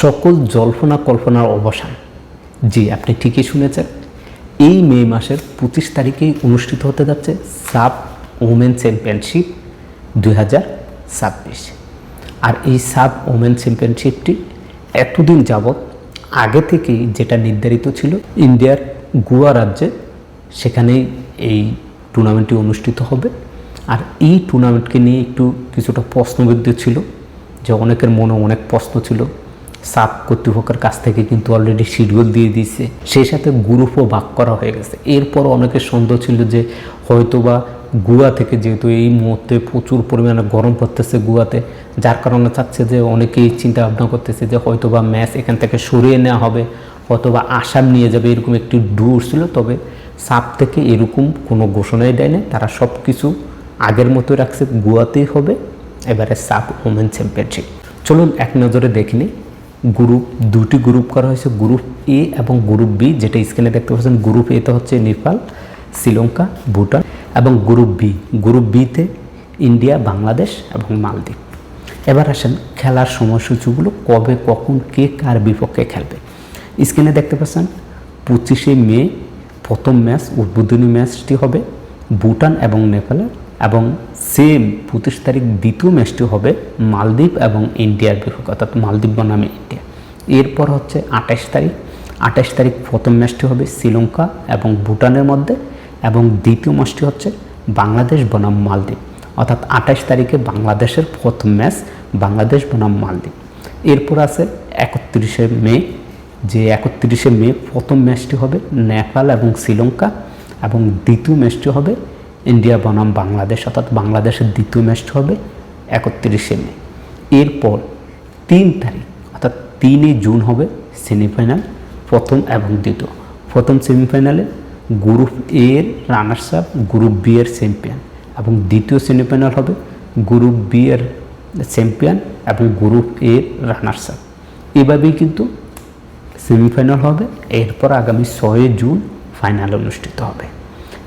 সকল জল্পনা কল্পনার অবসান। জি, আপনি ঠিকই শুনেছেন, এই মে মাসের 25 তারিখেই অনুষ্ঠিত হতে যাচ্ছে সাব ওমেন চ্যাম্পিয়নশিপ 2026। আর এই সাব ওমেন চ্যাম্পিয়নশিপটি এতদিন যাবৎ আগে থেকেই যেটা নির্ধারিত ছিল ইন্ডিয়ার গোয়া রাজ্যে, সেখানেই এই টুর্নামেন্টটি অনুষ্ঠিত হবে। আর এই টুর্নামেন্টকে নিয়ে একটু কিছুটা প্রশ্নবিদ্ধ ছিল, যে অনেকের মনে অনেক প্রশ্ন ছিল। সাব কর্তৃপক্ষের কাছ থেকে কিন্তু অলরেডি শিডিউল দিয়ে দিয়েছে, সেই সাথে গ্রুপও ভাগ করা হয়ে গেছে। এরপর অনেকের সন্দেহ ছিল যে হয়তোবা গোয়া থেকে, যেহেতু এই মুহূর্তে প্রচুর পরিমাণে গরম পড়তেছে গোয়াতে, যার কারণে চাচ্ছে যে অনেকেই চিন্তা ভাবনা করতেছে যে হয়তোবা ম্যাচ এখান থেকে সরিয়ে নেওয়া হবে, হয়তোবা আসাম নিয়ে যাবে, এরকম একটি দূর ছিল। তবে সাব থেকে এরকম কোনো ঘোষণাই দেয় না, তারা সব কিছু আগের মতো রাখছে, গোয়াতেই হবে এবারে সাব ওমেন চ্যাম্পিয়নশিপ। চলুন এক নজরে দেখে নিই। দুটি গ্রুপ করা হয়েছে, গ্রুপ এ এবং গ্রুপ বি। যেটা স্ক্রিনে দেখতে পাচ্ছেন, গ্রুপ এতে হচ্ছে নেপাল, শ্রীলঙ্কা, ভুটান, এবং গ্রুপ বিতে ইন্ডিয়া, বাংলাদেশ এবং মালদ্বীপ। এবার আসেন খেলার সময়সূচিগুলো, কবে কখন কে কার বিপক্ষে খেলবে। স্ক্রিনে দেখতে পাচ্ছেন 25শে মে প্রথম ম্যাচ, উদ্বোধনী ম্যাচটি হবে ভুটান এবং নেপালের, এবং সেম 25 তারিখ দ্বিতীয় ম্যাচটি হবে মালদ্বীপ এবং ইন্ডিয়ার বিপক্ষে, অর্থাৎ মালদ্বীপ বনাম ইন্ডিয়া। এরপর হচ্ছে 28 তারিখ প্রথম ম্যাচটি হবে শ্রীলঙ্কা এবং ভুটানের মধ্যে, এবং দ্বিতীয় ম্যাচটি হচ্ছে বাংলাদেশ বনাম মালদ্বীপ, অর্থাৎ 28 তারিখে বাংলাদেশের প্রথম ম্যাচ বাংলাদেশ বনাম মালদ্বীপ। এরপর আছে 31শে মে, যে 31শে মে প্রথম ম্যাচটি হবে নেপাল এবং শ্রীলঙ্কা, এবং দ্বিতীয় ম্যাচটি হবে ইন্ডিয়া বনাম বাংলাদেশ, অর্থাৎ বাংলাদেশের দ্বিতীয় ম্যাচটি হবে 31শে মে। এরপর 3 তারিখ অর্থাৎ 3 জুন হবে সেমিফাইনাল, প্রথম এবং দ্বিতীয়। প্রথম সেমিফাইনালে গ্রুপ এ এর রানার্স আপ গ্রুপ বি এর চ্যাম্পিয়ন, এবং দ্বিতীয় সেমিফাইনাল হবে গ্রুপ বি এর চ্যাম্পিয়ন এবং গ্রুপ এ এর রানার্স আপ। এভাবেই কিন্তু সেমিফাইনাল হবে। এরপর আগামী 6 জুন ফাইনাল অনুষ্ঠিত হবে।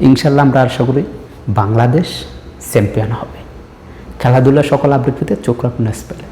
ইনশাল্লাহ আমরা আশা করি বাংলাদেশ চ্যাম্পিয়ন হবে। খেলাধুলার সকল আপডেট পেতে চোখ রাখুন স্পেলে।